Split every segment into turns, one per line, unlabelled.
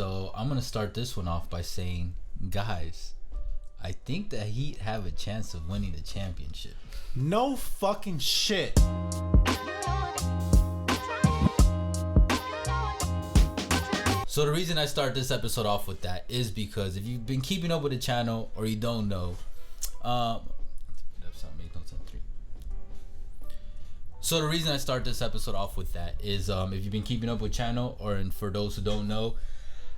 So I'm gonna start this one off by saying, guys, I think the Heat have a chance of winning the championship.
No fucking shit.
So the reason I start this episode off with that is because if you've been keeping up with the channel or you don't know, so the reason I start this episode off with that is if you've been keeping up with channel, or and for those who don't know,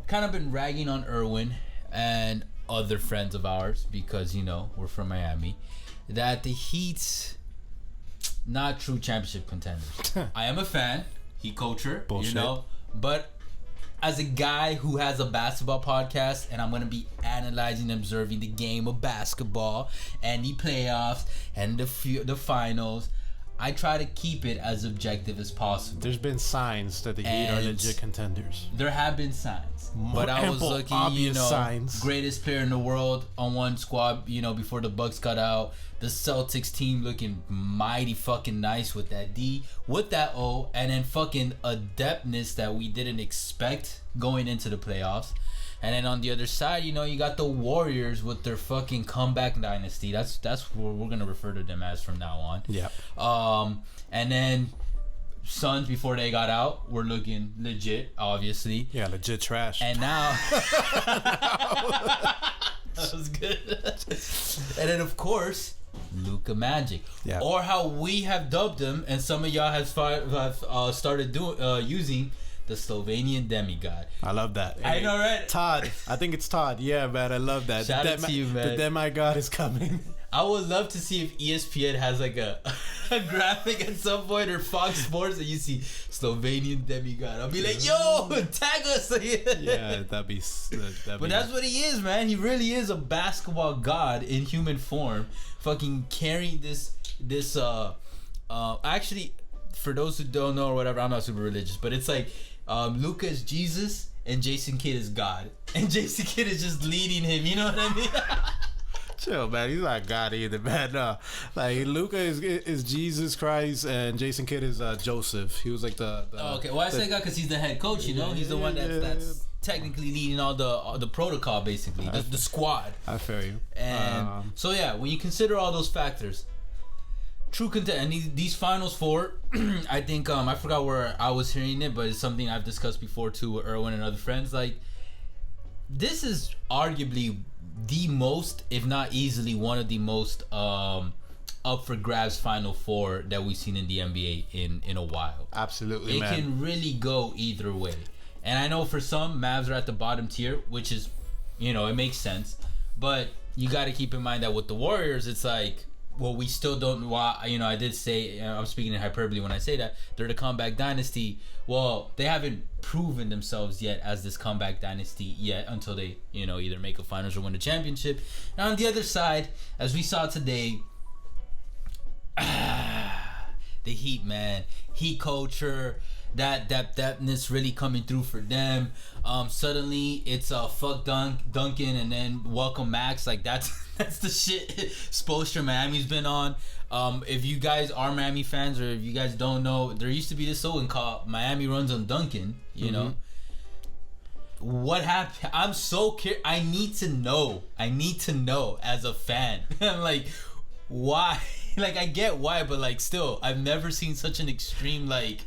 I've kind of been ragging on Erwin and other friends of ours, because you know we're from Miami, that the Heat's not true championship contenders. I am a fan, Heat culture, bullshit. You know, but as a guy who has a basketball podcast, and I'm going to be analyzing and observing the game of basketball and the playoffs and the finals, I try to keep it as objective as possible.
There's been signs that the Heat are legit contenders.
There have been signs. But I was looking, you know, signs. Greatest player in the world on one squad, you know, before the Bucks got out. The Celtics team looking mighty fucking nice with that D, with that O, and then fucking adeptness that we didn't expect going into the playoffs. And then on the other side, you know, you got the Warriors with their fucking comeback dynasty. That's what we're gonna refer to them as from now on.
Yeah.
And then Suns, before they got out, were looking legit, obviously.
Yeah, legit trash.
And now that was good. And then of course, Luka Magic, or how we have dubbed him, and some of y'all have started using, the Slovenian demigod.
I love that.
I know, right?
Todd. I think it's Todd. Yeah, man. I love that.
Shout out to you, man.
The demigod is coming.
I would love to see if ESPN has like a graphic at some point, or Fox Sports, and you see Slovenian demigod. I'll be like, yo, tag us.
Yeah, that'd be.
But that's what he is, man. He really is a basketball god in human form, fucking carrying this. Actually, for those who don't know or whatever, I'm not super religious, but it's like Luka is Jesus and Jason Kidd is God, and Jason Kidd is just leading him. You know what I mean?
Chill, man. He's not God either, man. No. Like, Luka is Jesus Christ, and Jason Kidd is Joseph. He was like the
okay. Well, I say God because he's the head coach. You know, he's the one that's technically leading all the protocol, basically the squad.
I feel you.
And so yeah, when you consider all those factors, true content, and these finals four, I think I forgot where I was hearing it, but it's something I've discussed before too with Erwin and other friends. Like, this is arguably the most, if not easily, one of the most up for grabs final four that we've seen in the NBA in a while.
Absolutely, man.
It can really go either way. And I know for some, Mavs are at the bottom tier, which is, you know, it makes sense. But you got to keep in mind that with the Warriors, it's like, well, we still don't. Well, you know, I did say, I'm speaking in hyperbole when I say that they're the comeback dynasty. Well, they haven't proven themselves yet as this comeback dynasty yet, until they, you know, either make a finals or win a championship. And on the other side, as we saw today, the Heat, man, Heat culture, thatness really coming through for them. Suddenly it's fuck Duncan and then welcome Max. Like, that's the shit Spoelstra Miami's been on. If you guys are Miami fans, or if you guys don't know, there used to be this slogan called Miami runs on Duncan. You know what happened? I'm so curious. I need to know as a fan. I'm like, why? Like, I get why, but like, still, I've never seen such an extreme like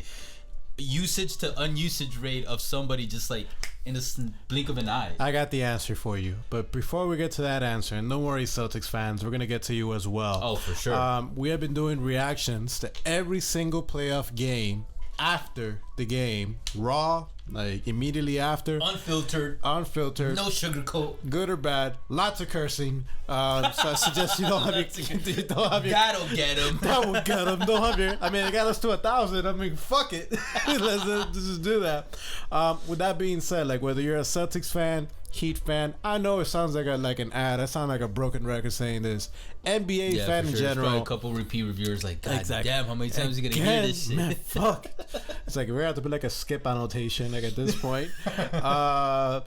usage to unusage rate of somebody just like in a blink of an eye.
I got the answer for you, but before we get to that answer, and don't worry, Celtics fans, we're gonna get to you as well.
Oh, for sure.
We have been doing reactions to every single playoff game after the game, raw, like immediately after,
unfiltered,
no
sugarcoat,
good or bad, lots of cursing. So I suggest you don't have your
that'll get him.
That will get him. Don't have your. I mean, it got us to 1,000. I mean, fuck it. let's just do that. With that being said, like, whether you're a Celtics fan, Heat fan, I know it sounds like an ad. I sound like a broken record saying this. NBA fan in general.
There's a couple repeat reviewers like, God damn, how many times are you gonna hear this shit?
Man, fuck. It's like we're gonna have to put like a skip annotation like at this point.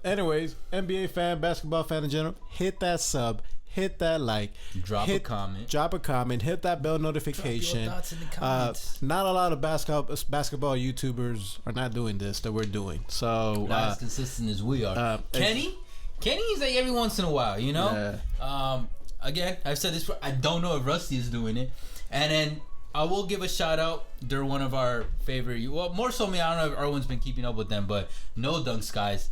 Anyways, NBA fan, basketball fan in general, hit that sub, hit that like,
Drop a comment,
hit that bell notification.
Drop your thoughts in the comments.
Not a lot of basketball YouTubers are not doing this that we're doing. So
not as consistent as we are. Kenny's like every once in a while, you know.
Yeah.
Again, I've said this. I don't know if Rusty is doing it, and then I will give a shout out. They're one of our favorite. Well, more so me. I don't know if Erwin's been keeping up with them, but No Dunks guys,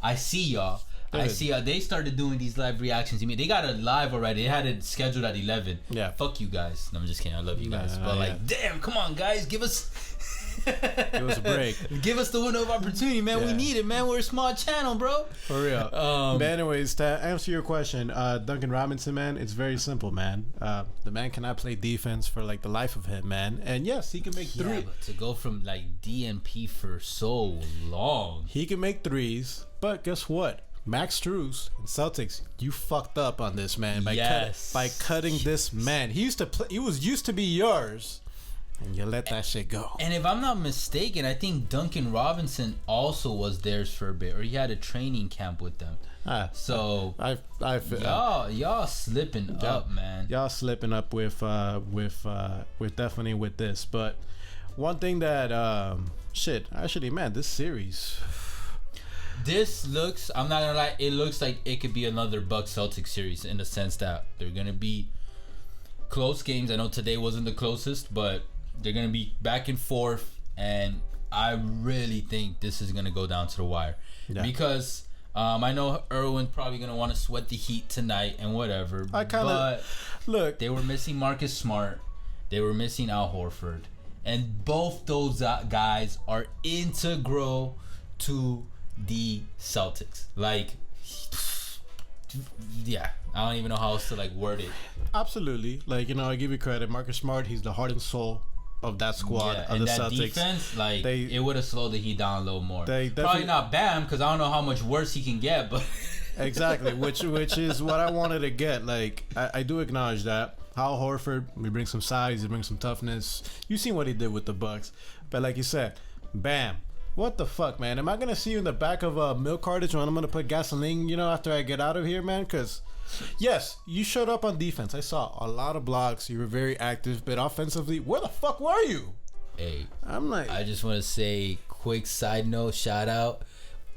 I see y'all.
Good.
I see y'all. They started doing these live reactions. They got it live already. They had it scheduled at 11.
Yeah.
Fuck you guys. No, I'm just kidding. I love you guys. But like, damn, come on, guys, give us
a break.
Give us the window of opportunity, man.
Yeah.
We need it, man. We're a small channel, bro.
For real. But anyways, to answer your question, Duncan Robinson, man, it's very simple, man. The man cannot play defense for like the life of him, man. And yes, he can make three.
But to go from like DNP for so long,
he can make threes. But guess what? Max Strus and Celtics, you fucked up on this, man. By cutting this man. He used to play. He was used to be yours. And you let that shit go.
And if I'm not mistaken, I think Duncan Robinson also was theirs for a bit, or he had a training camp with them. So y'all slipping up, man.
Y'all slipping up with definitely with this. But one thing that actually, man, this series.
This looks, I'm not gonna lie, it looks like it could be another Bucks Celtics series in the sense that they're gonna be close games. I know today wasn't the closest, but they're gonna be back and forth, and I really think this is gonna go down to the wire.
Yeah.
Because I know Erwin's probably gonna want to sweat the Heat tonight and whatever. But
look,
they were missing Marcus Smart, they were missing Al Horford, and both those guys are integral to the Celtics. Like, yeah, I don't even know how else to like word it.
Absolutely. Like, you know, I give you credit. Marcus Smart, he's the heart and soul of that squad of the
that
Celtics.
Defense, like, it would have slowed the Heat down a little more. Probably not Bam, because I don't know how much worse he can get, but
exactly, which is what I wanted to get. Like, I do acknowledge that. Al Horford, we bring some size, he brings some toughness. You've seen what he did with the Bucks. But like you said, Bam. What the fuck, man? Am I gonna see you in the back of a milk cartage when I'm gonna put gasoline, you know, after I get out of here, man? Because, yes, you showed up on defense. I saw a lot of blocks. You were very active, but offensively, where the fuck were you?
Hey,
I'm like,
I just want to say, quick side note, shout out.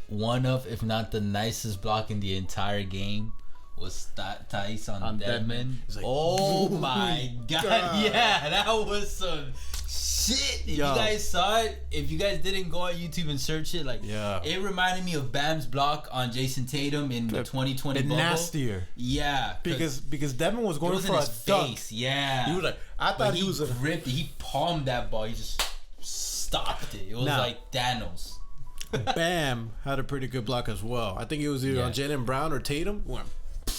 One of, if not the nicest block in the entire game was Thais on Dedmon.
Like,
oh my god, yeah, that was some shit. If you guys saw it, if you guys didn't go on YouTube and search it, like, it reminded me of Bam's block on Jason Tatum in the 2020 bubble.
Nastier.
Yeah,
because Dedmon was going for a dunk.
Yeah,
he was like, I thought he was
gripped it. He palmed that ball. He just stopped it. It was like Thanos.
Bam had a pretty good block as well. I think it was either on Jaylen Brown or Tatum.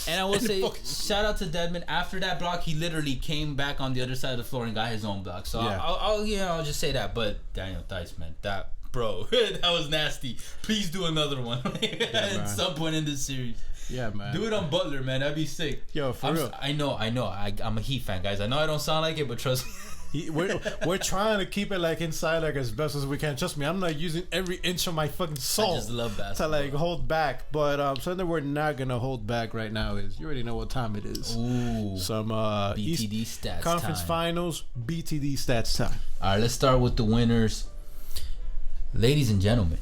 And I will say, shout out to Dedmon. After that block, he literally came back on the other side of the floor and got his own block. So I'll just say that. But Daniel Theis, man, that was nasty. Please do another one at some point in this series.
Yeah, man.
Do it on Butler, man. That'd be sick.
Yo, for real.
I know. I'm a Heat fan, guys. I know I don't sound like it, but trust me.
We're trying to keep it like inside, like as best as we can. Trust me, I'm not using every inch of my fucking soul.
I just love basketball
to like hold back. But something we're not gonna hold back right now is, you already know what time it is.
Ooh,
some
BTD
East
stats
Conference
time.
Finals, BTD stats time.
All right, let's start with the winners, ladies and gentlemen.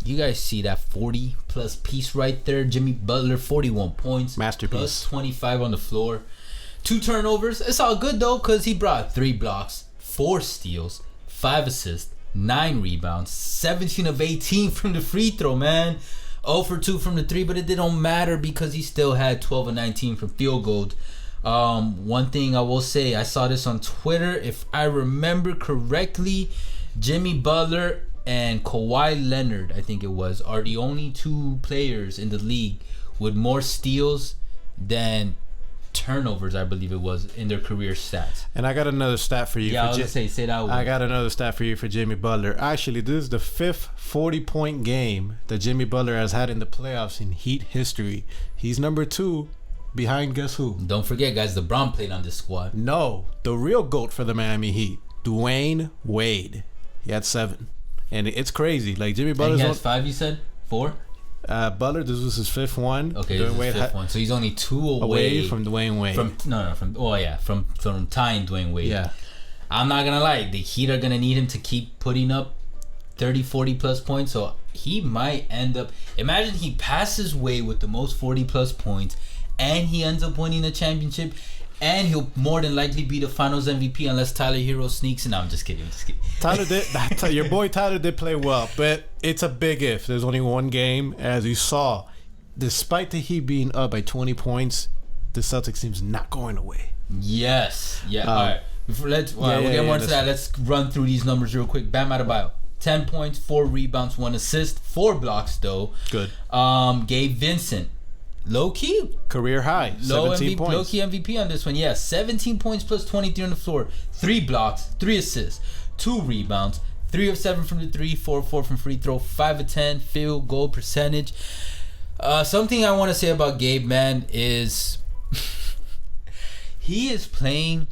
You guys see that 40+ piece right there? Jimmy Butler, 41 points,
masterpiece,
plus 25 on the floor. 2 turnovers. It's all good though, because he brought 3 blocks, 4 steals, 5 assists, 9 rebounds, 17 of 18 from the free throw, man. 0 for 2 from the 3, but it didn't matter because he still had 12 of 19 from field goals. One thing I will say, I saw this on Twitter. If I remember correctly, Jimmy Butler and Kawhi Leonard, I think it was, are the only 2 players in the league with more steals than turnovers, I believe it was, in their career stats.
And I got another stat for you.
Yeah, I was gonna say that one.
I got another stat for you for Jimmy Butler. Actually, this is the 5th 40-point game that Jimmy Butler has had in the playoffs in Heat history. He's number 2 behind guess who?
Don't forget, guys, LeBron played on this squad.
No, the real GOAT for the Miami Heat, Dwayne Wade. He had 7. and it's crazy. Like Jimmy
And
Butler's
he has 5. You said 4.
Butler. This was his 5th one.
Okay, this is his 5th one. So he's only 2 away
from Dwayne Wade.
From tying Dwayne Wade.
Yeah.
I'm not gonna lie. The Heat are gonna need him to keep putting up 30, 40 plus points. So he might end up. Imagine he passes Wade with the most 40 plus points, and he ends up winning the championship. And he'll more than likely be the Finals MVP unless Tyler Hero sneaks in. No, I'm just kidding.
Tyler did. Your boy Tyler did play well, but it's a big if. There's only one game, as you saw. Despite the Heat being up by 20 points, the Celtics team's not going away.
Yes. Yeah. All right. We'll get more into that. Let's run through these numbers real quick. Bam Adebayo, 10 points, 4 rebounds, 1 assist, 4 blocks though.
Good.
Gabe Vincent. Low key
career high, 17 points.
Low key MVP on this one. Yeah, 17 points plus 23 on the floor, 3 blocks, 3 assists, 2 rebounds, 3 of 7 from the 3, 4 of 4 from free throw, 5 of 10 field goal percentage. Something I want to say about Gabe, man, is he is playing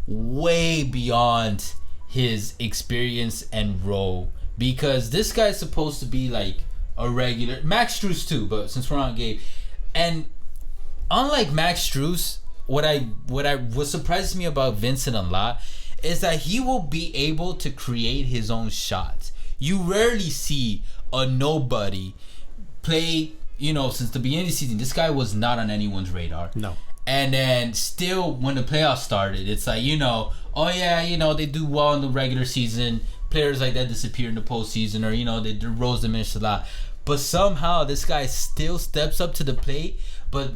way beyond his experience and role, because this guy's supposed to be like a regular Max Strus too, but since we're on Gabe. And unlike Max Strus, what surprises me about Vincent a lot is that he will be able to create his own shots. You rarely see a nobody play, since the beginning of the season. This guy was not on anyone's radar.
No.
And then still when the playoffs started, it's like, they do well in the regular season. Players like that disappear in the postseason, or, the roles diminish a lot. But somehow this guy still steps up to the plate. But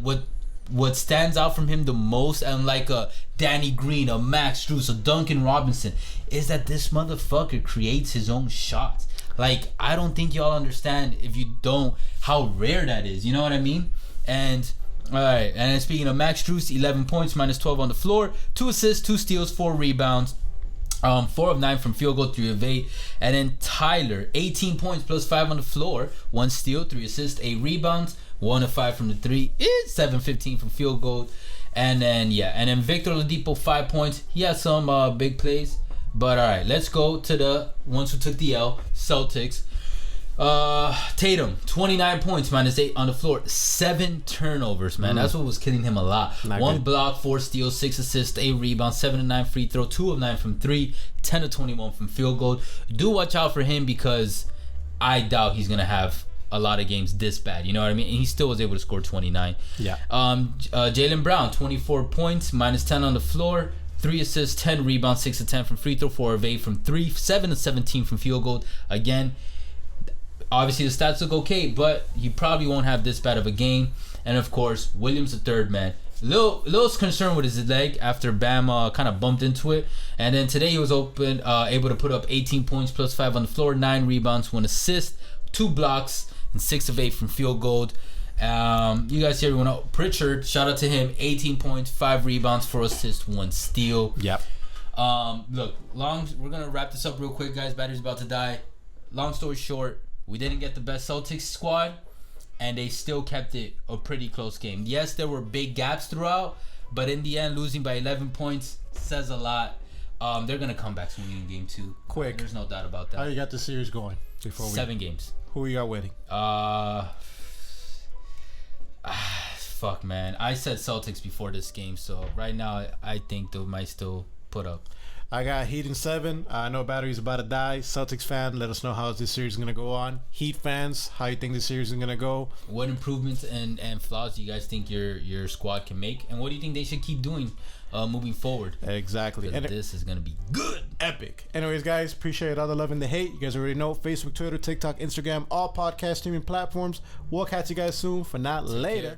what stands out from him the most, unlike a Danny Green, a Max Strus, a Duncan Robinson, is that this motherfucker creates his own shots. Like, I don't think y'all understand, if you don't, how rare that is. You know what I mean? And all right. And then speaking of Max Strus, 11 points, minus 12 on the floor, 2 assists, 2 steals, 4 rebounds. 4 of 9 from field goal, 3 of 8. And then Tyler, 18 points plus 5 on the floor, 1 steal, 3 assists, 8 rebounds, 1 of 5 from the 3, 7-15 from field goal. And then Victor Oladipo, 5 points. He had some big plays. But all right, let's go to the ones who took the L, Celtics. Tatum, 29 points, minus 8 on the floor, 7 turnovers, man. That's what was killing him a lot. 1 block, 4 steals, 6 assists, 8 rebounds, 7 of 9 free throw, 2 of 9 from 3, 10 of 21 from field goal. Do watch out for him, because I doubt he's gonna have a lot of games this bad. You know what I mean? And he still was able to score 29.
Yeah.
Jaylen Brown, 24 points, minus 10 on the floor, 3 assists, 10 rebounds, 6 of 10 from free throw, 4 of 8 from 3, 7 of 17 from field goal. Again, obviously the stats look okay, but he probably won't have this bad of a game. And of course, Williams III, man, little concerned with his leg after Bam kind of bumped into it. And then today he was able to put up 18 points plus 5 on the floor, 9 rebounds, 1 assist, 2 blocks, and 6 of 8 from field goal. You guys see everyone out. Pritchard, shout out to him, 18 points, 5 rebounds, 4 assists, 1 steal.
Yep.
Look, we're gonna wrap this up real quick, guys. Battery's about to die. Long story short, we didn't get the best Celtics squad, and they still kept it a pretty close game. Yes, there were big gaps throughout, but in the end, losing by 11 points says a lot. They're going to come back swinging in game 2.
Quick.
There's no doubt about that.
How you got the series going?
7 games.
Who you got winning?
Fuck, man. I said Celtics before this game, so right now I think they might still put up.
I got Heat in 7. I know battery's about to die. Celtics fan, let us know how this series is going to go on. Heat fans, how you think this series is going to go.
What improvements and flaws do you guys think your squad can make? And what do you think they should keep doing moving forward?
Exactly.
And this is going to be good.
Epic. Anyways, guys, appreciate all the love and the hate. You guys already know. Facebook, Twitter, TikTok, Instagram, all podcast streaming platforms. We'll catch you guys soon. For now, later.